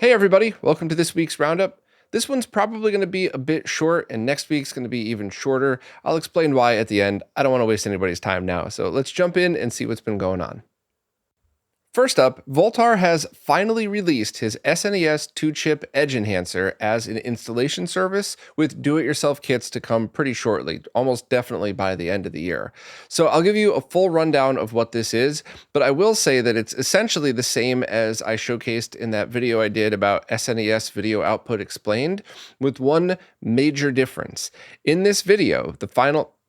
Hey everybody, welcome to this week's Roundup. This one's probably going to be a bit short, and next week's going to be even shorter. I'll explain why at the end. I don't want to waste anybody's time now, so let's jump in and see what's been going on. First up, Voultar has finally released his SNES 2-chip Edge Enhancer as an installation service with do-it-yourself kits to come pretty shortly, almost definitely by the end of the year. So I'll give you a full rundown of what this is, but I will say that it's essentially the same as I showcased in that video I did about SNES Video Output Explained, with one major difference. In this video,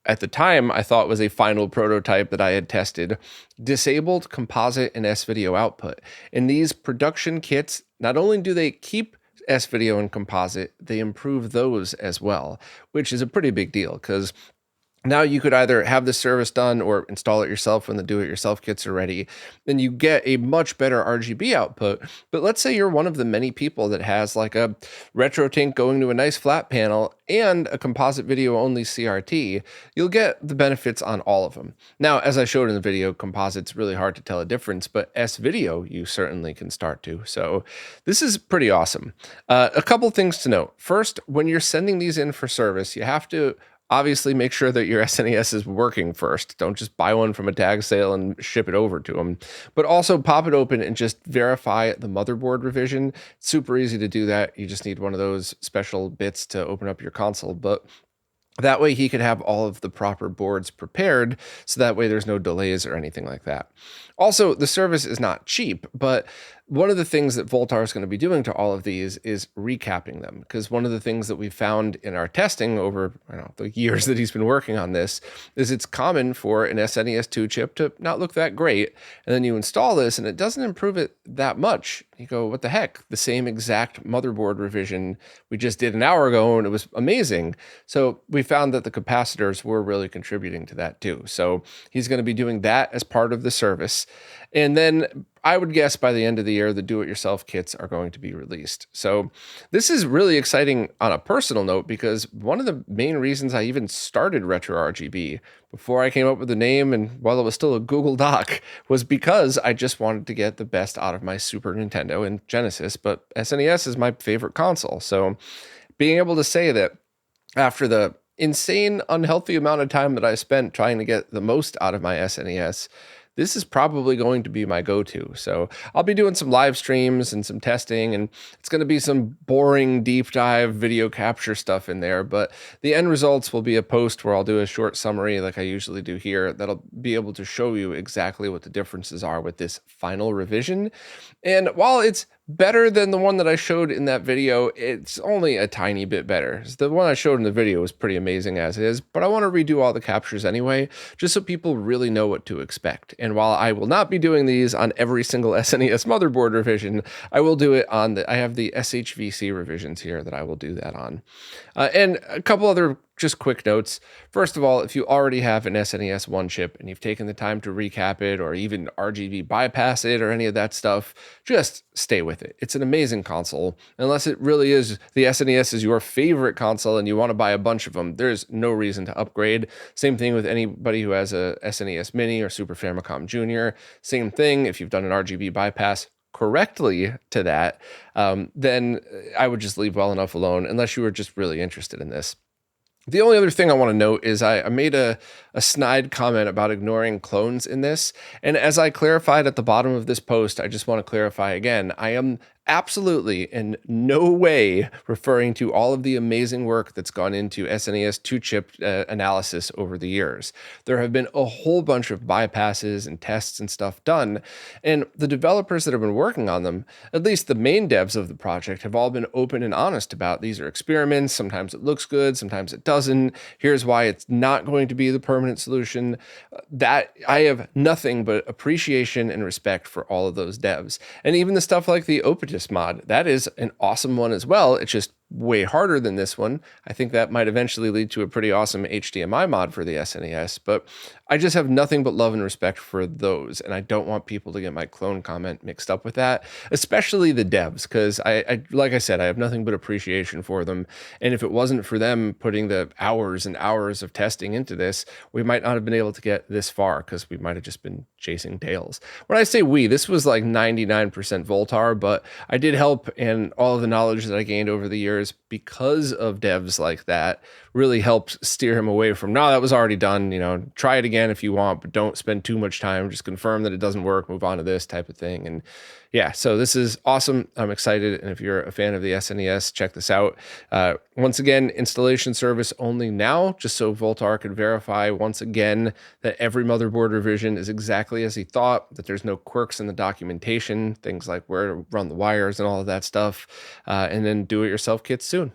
at the time, I thought was a final prototype that I had tested, disabled composite and S-video output. In these production kits, not only do they keep S-video and composite, they improve those as well, which is a pretty big deal because now you could either have the service done or install it yourself when the do-it-yourself kits are ready, and you get a much better RGB output. But let's say you're one of the many people that has like a RetroTink going to a nice flat panel and a composite video only CRT, you'll get the benefits on all of them. Now, as I showed in the video, composite's really hard to tell a difference, but S-video you certainly can start to. So this is pretty awesome. A couple things to note. First, when you're sending these in for service, you have to obviously make sure that your SNES is working first. Don't just buy one from a tag sale and ship it over to them, but also pop it open and just verify the motherboard revision. It's super easy to do that. You just need one of those special bits to open up your console, but that way he could have all of the proper boards prepared, so that way there's no delays or anything like that. Also, the service is not cheap, but one of the things that Voultar is going to be doing to all of these is recapping them, because one of the things that we found in our testing over the years that he's been working on this is it's common for an SNES 2 chip to not look that great, and then you install this and it doesn't improve it that much. You go, what the heck? The same exact motherboard revision we just did an hour ago and it was amazing. So we found that the capacitors were really contributing to that too. So he's going to be doing that as part of the service. And then I would guess by the end of the year, the do-it-yourself kits are going to be released. So this is really exciting on a personal note, because one of the main reasons I even started RetroRGB before I came up with the name and while it was still a Google Doc was because I just wanted to get the best out of my Super Nintendo and Genesis, but SNES is my favorite console. So being able to say that after the insane, unhealthy amount of time that I spent trying to get the most out of my SNES, this is probably going to be my go-to. So I'll be doing some live streams and some testing, and it's going to be some boring deep dive video capture stuff in there, but the end results will be a post where I'll do a short summary like I usually do here that'll be able to show you exactly what the differences are with this final revision. And while it's better than the one that I showed in that video, it's only a tiny bit better. The one I showed in the video was pretty amazing as is, but I want to redo all the captures anyway, just so people really know what to expect. And while I will not be doing these on every single SNES motherboard revision, I will do it on I have the SHVC revisions here that I will do that on. And a couple other just quick notes. First of all, if you already have an SNES 1 chip and you've taken the time to recap it or even RGB bypass it or any of that stuff, just stay with it. It's an amazing console. Unless it really is, the SNES is your favorite console and you want to buy a bunch of them, there's no reason to upgrade. Same thing with anybody who has a SNES Mini or Super Famicom Junior. Same thing if you've done an RGB bypass correctly to that, then I would just leave well enough alone unless you were just really interested in this. The only other thing I want to note is I made a snide comment about ignoring clones in this. And as I clarified at the bottom of this post, I just want to clarify again, I am absolutely in no way referring to all of the amazing work that's gone into SNES 2-chip analysis over the years. There have been a whole bunch of bypasses and tests and stuff done, and the developers that have been working on them, at least the main devs of the project, have all been open and honest about these are experiments. Sometimes it looks good, sometimes it doesn't. Here's why it's not going to be the permanent solution. That I have nothing but appreciation and respect for all of those devs. And even the stuff like the Opus mod, that is an awesome one as well. It's just way harder than this one. I think that might eventually lead to a pretty awesome HDMI mod for the SNES, but I just have nothing but love and respect for those, and I don't want people to get my clone comment mixed up with that, especially the devs, because like I said, I have nothing but appreciation for them, and if it wasn't for them putting the hours and hours of testing into this, we might not have been able to get this far, because we might have just been chasing tails. When I say we, this was like 99% Voultar, but I did help, and all of the knowledge that I gained over the years because of devs like that really helped steer him away from, no, that was already done, try it again if you want, but don't spend too much time, just confirm that it doesn't work, move on to this type of thing. And yeah, so this is awesome. I'm excited. And if you're a fan of the SNES, check this out. Once again, installation service only now, just so Voultar could verify once again that every motherboard revision is exactly as he thought, that there's no quirks in the documentation, things like where to run the wires and all of that stuff, and then do-it-yourself kits soon.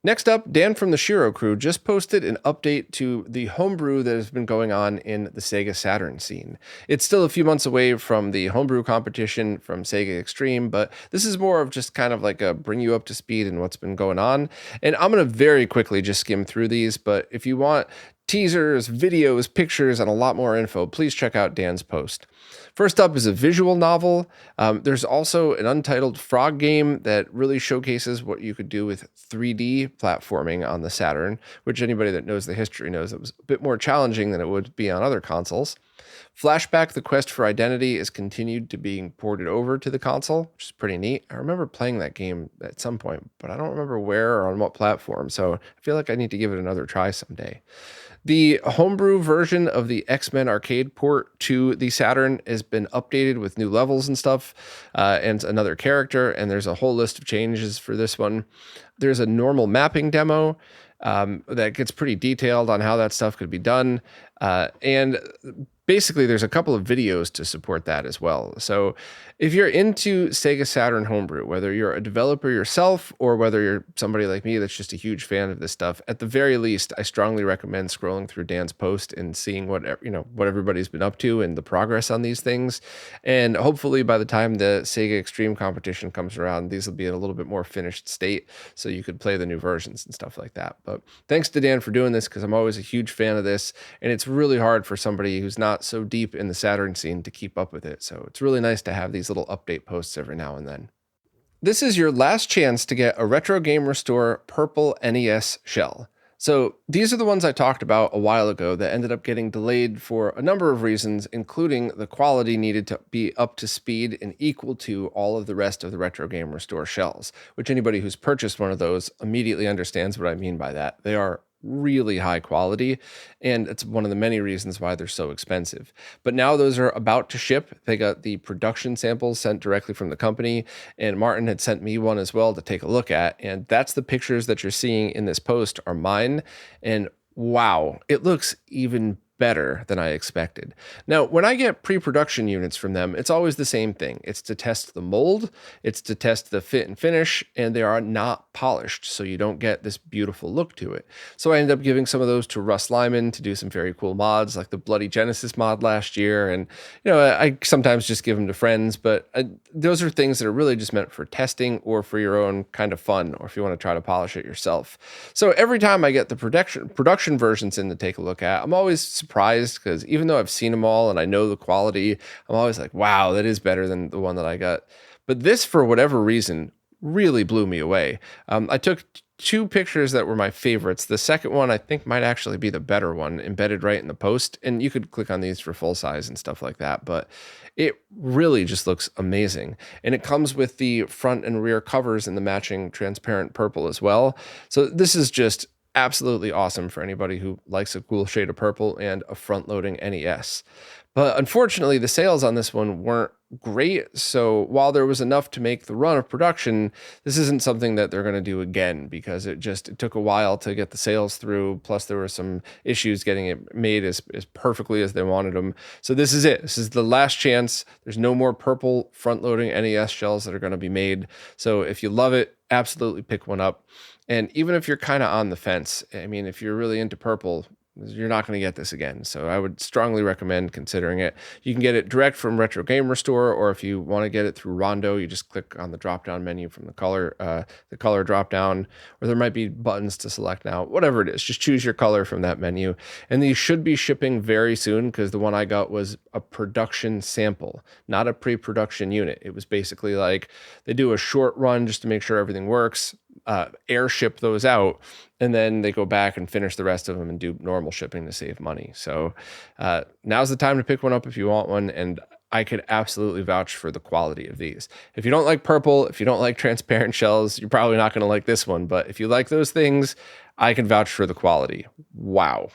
Next up, Dan from the Shiro crew just posted an update to the homebrew that has been going on in the Sega Saturn scene. It's still a few months away from the homebrew competition from Sega Extreme, but this is more of just kind of like a bring you up to speed in what's been going on. And I'm going to very quickly just skim through these, but if you want teasers, videos, pictures, and a lot more info, please check out Dan's post. First up is a visual novel. There's also an untitled frog game that really showcases what you could do with 3D platforming on the Saturn, which anybody that knows the history knows it was a bit more challenging than it would be on other consoles. Flashback, The Quest for Identity is continued to being ported over to the console, which is pretty neat. I remember playing that game at some point, but I don't remember where or on what platform, so I feel like I need to give it another try someday. The homebrew version of the X-Men arcade port to the Saturn has been updated with new levels and stuff, and another character, and there's a whole list of changes for this one. There's a normal mapping demo that gets pretty detailed on how that stuff could be done, and basically there's a couple of videos to support that as well. So if you're into Sega Saturn homebrew, whether you're a developer yourself or whether you're somebody like me that's just a huge fan of this stuff, at the very least, I strongly recommend scrolling through Dan's post and seeing what everybody's been up to and the progress on these things. And hopefully by the time the Sega Extreme competition comes around, these will be in a little bit more finished state so you could play the new versions and stuff like that. But thanks to Dan for doing this, because I'm always a huge fan of this, and it's really hard for somebody who's not so deep in the Saturn scene to keep up with it. So it's really nice to have these little update posts every now and then. This is your last chance to get a Retro Game Restore purple NES shell. So these are the ones I talked about a while ago that ended up getting delayed for a number of reasons, including the quality needed to be up to speed and equal to all of the rest of the Retro Game Restore shells, which anybody who's purchased one of those immediately understands what I mean by that. They are really high quality, and it's one of the many reasons why they're so expensive. But now those are about to ship. They got the production samples sent directly from the company, and Martin had sent me one as well to take a look at, and that's the pictures that you're seeing in this post are mine, and wow, it looks even better than I expected. Now, when I get pre-production units from them, it's always the same thing. It's to test the mold, it's to test the fit and finish, and they are not polished, so you don't get this beautiful look to it. So I ended up giving some of those to Russ Lyman to do some very cool mods, like the Bloody Genesis mod last year, and I sometimes just give them to friends, but those are things that are really just meant for testing or for your own kind of fun, or if you want to try to polish it yourself. So every time I get the production versions in to take a look at, I'm always surprised, because even though I've seen them all and I know the quality, I'm always like, wow, that is better than the one that I got. But this, for whatever reason, really blew me away. I took two pictures that were my favorites. The second one I think might actually be the better one, embedded right in the post, and you could click on these for full size and stuff like that, but it really just looks amazing. And it comes with the front and rear covers in the matching transparent purple as well. So this is just absolutely awesome for anybody who likes a cool shade of purple and a front-loading NES. But unfortunately, the sales on this one weren't great, so while there was enough to make the run of production, this isn't something that they're going to do again, because it took a while to get the sales through, plus there were some issues getting it made as perfectly as they wanted them. So this is it. This is the last chance. There's no more purple front-loading NES shells that are going to be made. So if you love it, absolutely pick one up. And even if you're kind of on the fence, I mean, if you're really into purple, You're not going to get this again. So I would strongly recommend considering it. You can get it direct from Retro Gamer Store, or if you want to get it through Rondo, you just click on the drop-down menu from the color drop-down, or there might be buttons to select now. Whatever it is, just choose your color from that menu. And these should be shipping very soon, because the one I got was a production sample, not a pre-production unit. It was basically like they do a short run just to make sure everything works, airship those out, and then they go back and finish the rest of them and do normal shipping to save money. So now's the time to pick one up if you want one, and I could absolutely vouch for the quality of these. If you don't like purple, if you don't like transparent shells, you're probably not going to like this one, but if you like those things, I can vouch for the quality. Wow.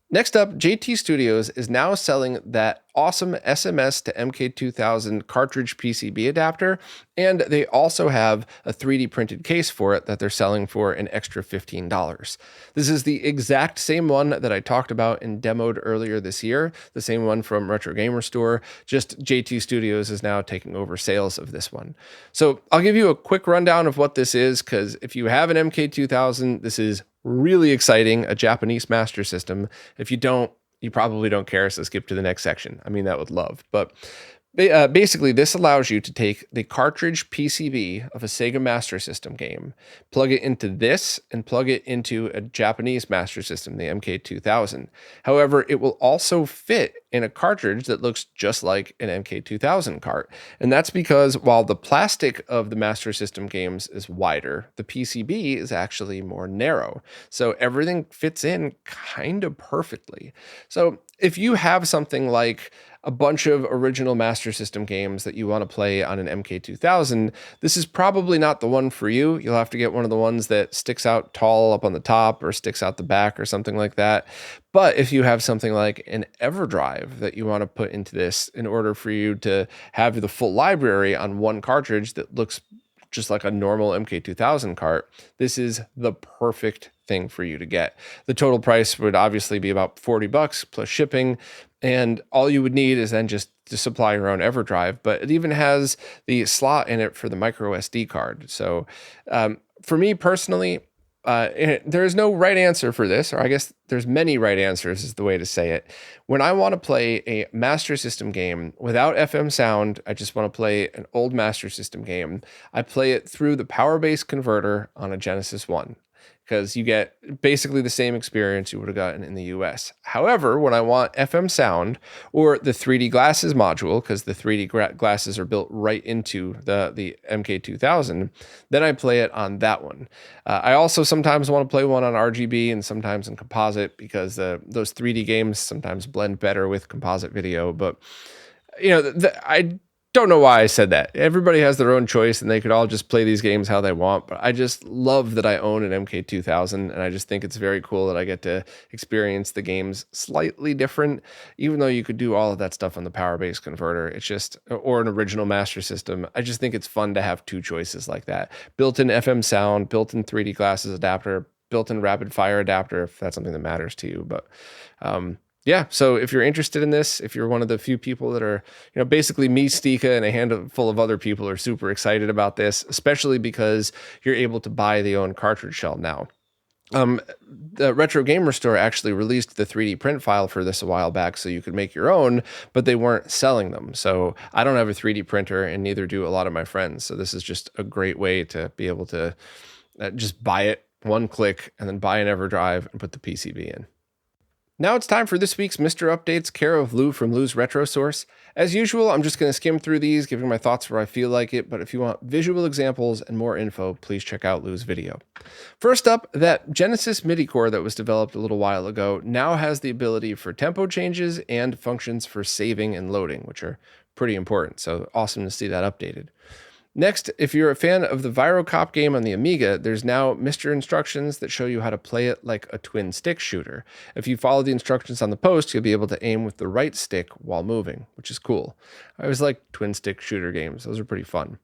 Next up, JT Studios is now selling that awesome SMS to MK2000 cartridge PCB adapter, and they also have a 3D printed case for it that they're selling for an extra $15. This is the exact same one that I talked about and demoed earlier this year, the same one from Retro Gamer Store, just JT Studios is now taking over sales of this one. So I'll give you a quick rundown of what this is, because if you have an MK2000, this is really exciting, a Japanese Master System. If you don't, you probably don't care, so skip to the next section. I mean, that would love. But basically, this allows you to take the cartridge PCB of a Sega Master System game, plug it into this, and plug it into a Japanese Master System, the MK2000. However, it will also fit in a cartridge that looks just like an MK2000 cart. And that's because while the plastic of the Master System games is wider, the PCB is actually more narrow. So everything fits in kind of perfectly. So if you have something like a bunch of original Master System games that you want to play on an MK2000, this is probably not the one for you. You'll have to get one of the ones that sticks out tall up on the top or sticks out the back or something like that. But if you have something like an EverDrive that you want to put into this in order for you to have the full library on one cartridge that looks just like a normal MK2000 cart, this is the perfect thing for you to get. The total price would obviously be about $40 plus shipping, and all you would need is then just to supply your own EverDrive, but it even has the slot in it for the micro SD card. So for me personally, there is no right answer for this, or I guess there's many right answers is the way to say it. When I want to play a Master System game without FM sound, I just want to play an old Master System game, I play it through the power base converter on a Genesis 1. Because you get basically the same experience you would have gotten in the US. However, when I want FM sound or the 3D glasses module, because the 3D glasses are built right into the MK2000, then I play it on that one. I also sometimes want to play one on RGB and sometimes in composite, because those 3D games sometimes blend better with composite video. But you know, I don't know why I said that. Everybody has their own choice and they could all just play these games how they want, but I just love that I own an MK2000, and I just think it's very cool that I get to experience the games slightly different, even though you could do all of that stuff on the power base converter. It's just, or an original Master System. I just think it's fun to have two choices like that. Built-in FM sound, built-in 3D glasses adapter, built-in rapid fire adapter, if that's something that matters to you. But yeah, so if you're interested in this, if you're one of the few people that are, basically me, Stika, and a handful of other people are super excited about this, especially because you're able to buy the own cartridge shell now. The Retro Gamer Store actually released the 3D print file for this a while back, so you could make your own, but they weren't selling them. So I don't have a 3D printer, and neither do a lot of my friends. So this is just a great way to be able to just buy it, one click, and then buy an EverDrive and put the PCB in. Now it's time for this week's Mr. Updates, care of Lou from Lou's Retro Source. As usual, I'm just going to skim through these, giving my thoughts where I feel like it, but if you want visual examples and more info, please check out Lou's video. First up, that Genesis MIDI core that was developed a little while ago now has the ability for tempo changes and functions for saving and loading, which are pretty important, so awesome to see that updated. Next, if you're a fan of the Virocop game on the Amiga, there's now Mr. Instructions that show you how to play it like a twin stick shooter. If you follow the instructions on the post, you'll be able to aim with the right stick while moving, which is cool. I always like twin stick shooter games. Those are pretty fun.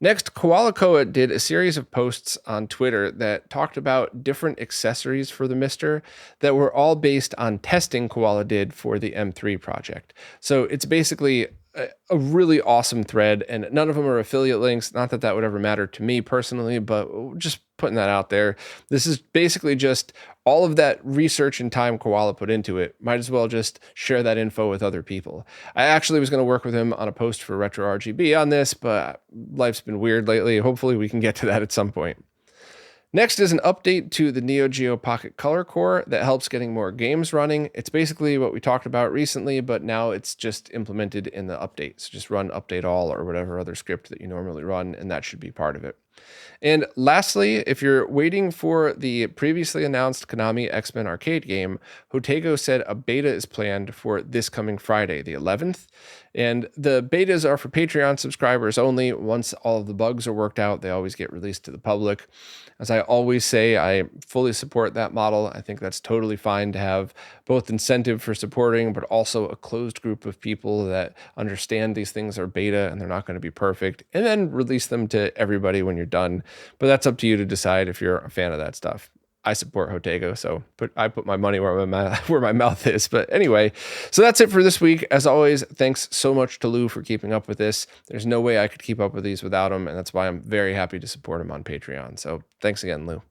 Next, Koala Koa did a series of posts on Twitter that talked about different accessories for the Mister that were all based on testing Koala did for the M3 project. So it's basically a really awesome thread, and none of them are affiliate links. Not that that would ever matter to me personally, but just putting that out there. This is basically just all of that research and time Koala put into it. Might as well just share that info with other people. I actually was going to work with him on a post for RetroRGB on this, but life's been weird lately. Hopefully we can get to that at some point. Next is an update to the Neo Geo Pocket Color Core that helps getting more games running. It's basically what we talked about recently, but now it's just implemented in the update. So just run update all or whatever other script that you normally run, and that should be part of it. And lastly, if you're waiting for the previously announced Konami X-Men arcade game, Hotego said a beta is planned for this coming Friday, the 11th. And the betas are for Patreon subscribers only. Once all of the bugs are worked out, they always get released to the public. As I always say, I fully support that model. I think that's totally fine to have both incentive for supporting, but also a closed group of people that understand these things are beta and they're not going to be perfect, and then release them to everybody when you're done. But that's up to you to decide if you're a fan of that stuff. I support Hotego, so I put my money where my mouth is. But anyway, so that's it for this week. As always, thanks so much to Lou for keeping up with this. There's no way I could keep up with these without him, and that's why I'm very happy to support him on Patreon. So thanks again, Lou.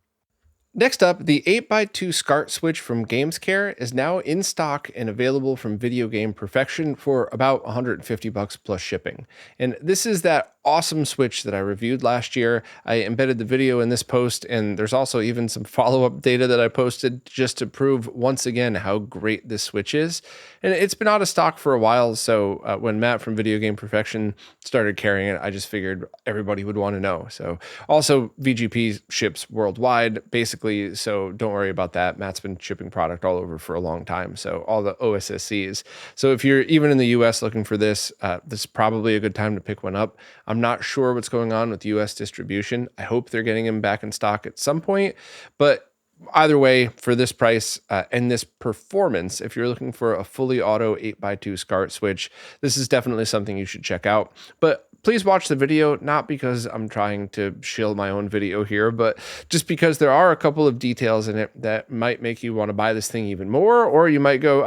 Next up, the 8x2 SCART Switch from Gamescare is now in stock and available from Video Game Perfection for about $150 plus shipping. And this is that awesome Switch that I reviewed last year. I embedded the video in this post, and there's also even some follow-up data that I posted just to prove once again how great this Switch is. And it's been out of stock for a while, so when Matt from Video Game Perfection started carrying it, I just figured everybody would want to know. So also VGP ships worldwide, basically, so don't worry about that. Matt's been shipping product all over for a long time, so all the OSSCs. So if you're even in the US looking for this, this is probably a good time to pick one up. I'm not sure what's going on with US distribution. I hope they're getting them back in stock at some point, but either way, for this price and this performance, if you're looking for a fully auto 8x2 SCART Switch, this is definitely something you should check out. But please watch the video, not because I'm trying to shill my own video here, but just because there are a couple of details in it that might make you want to buy this thing even more, or you might go,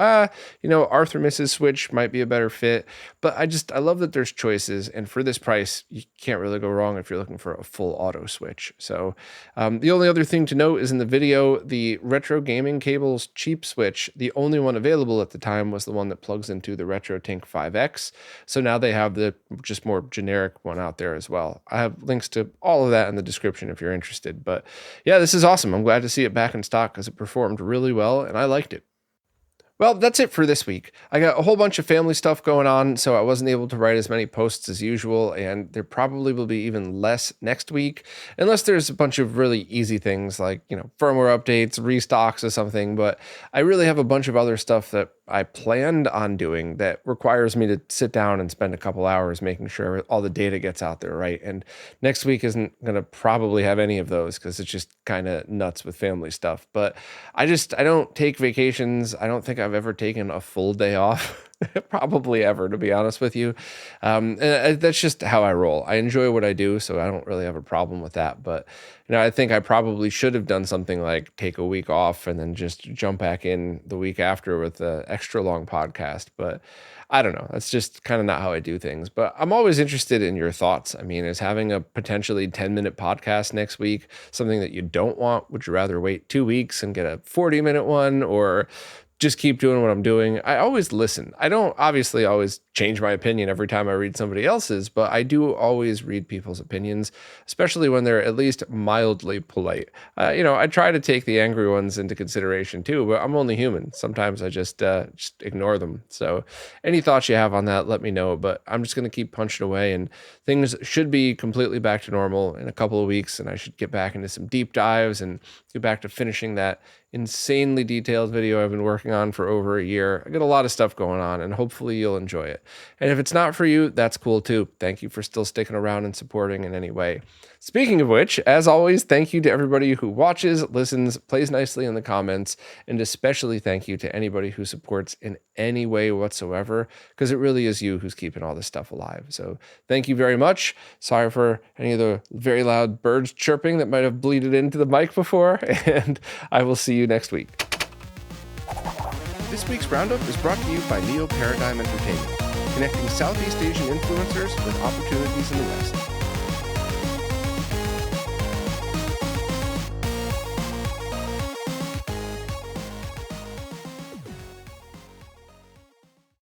Arthremis's Switch might be a better fit. But I love that there's choices, and for this price, you can't really go wrong if you're looking for a full auto Switch. So the only other thing to note is in the video, the Retro Gaming Cable's cheap Switch, the only one available at the time was the one that plugs into the RetroTink 5X. So now they have the just more generic one out there as well. I have links to all of that in the description if you're interested. But yeah, this is awesome. I'm glad to see it back in stock because it performed really well and I liked it. Well, that's it for this week. I got a whole bunch of family stuff going on, so I wasn't able to write as many posts as usual, and there probably will be even less next week, unless there's a bunch of really easy things like, firmware updates, restocks or something, but I really have a bunch of other stuff that I planned on doing that requires me to sit down and spend a couple hours making sure all the data gets out there, right? And next week isn't going to probably have any of those because it's just kind of nuts with family stuff. But I don't take vacations. I don't think I've ever taken a full day off. Probably ever, to be honest with you. And that's just how I roll. I enjoy what I do, so I don't really have a problem with that. But I think I probably should have done something like take a week off and then just jump back in the week after with an extra long podcast. But I don't know. That's just kind of not how I do things. But I'm always interested in your thoughts. I mean, is having a potentially 10-minute podcast next week something that you don't want? Would you rather wait 2 weeks and get a 40-minute one, or just keep doing what I'm doing? I always listen. I don't obviously always change my opinion every time I read somebody else's, but I do always read people's opinions, especially when they're at least mildly polite. I try to take the angry ones into consideration too, but I'm only human. Sometimes I just ignore them. So any thoughts you have on that, let me know, but I'm just going to keep punching away, and things should be completely back to normal in a couple of weeks, and I should get back into some deep dives and get back to finishing that insanely detailed video I've been working on for over a year. I got a lot of stuff going on, and hopefully you'll enjoy it. And if it's not for you, that's cool too. Thank you for still sticking around and supporting in any way. Speaking of which, as always, thank you to everybody who watches, listens, plays nicely in the comments, and especially thank you to anybody who supports in any way whatsoever, because it really is you who's keeping all this stuff alive. So thank you very much. Sorry for any of the very loud birds chirping that might have bleeded into the mic before, and I will see you next week. This week's Roundup is brought to you by Neo Paradigm Entertainment, connecting Southeast Asian influencers with opportunities in the West.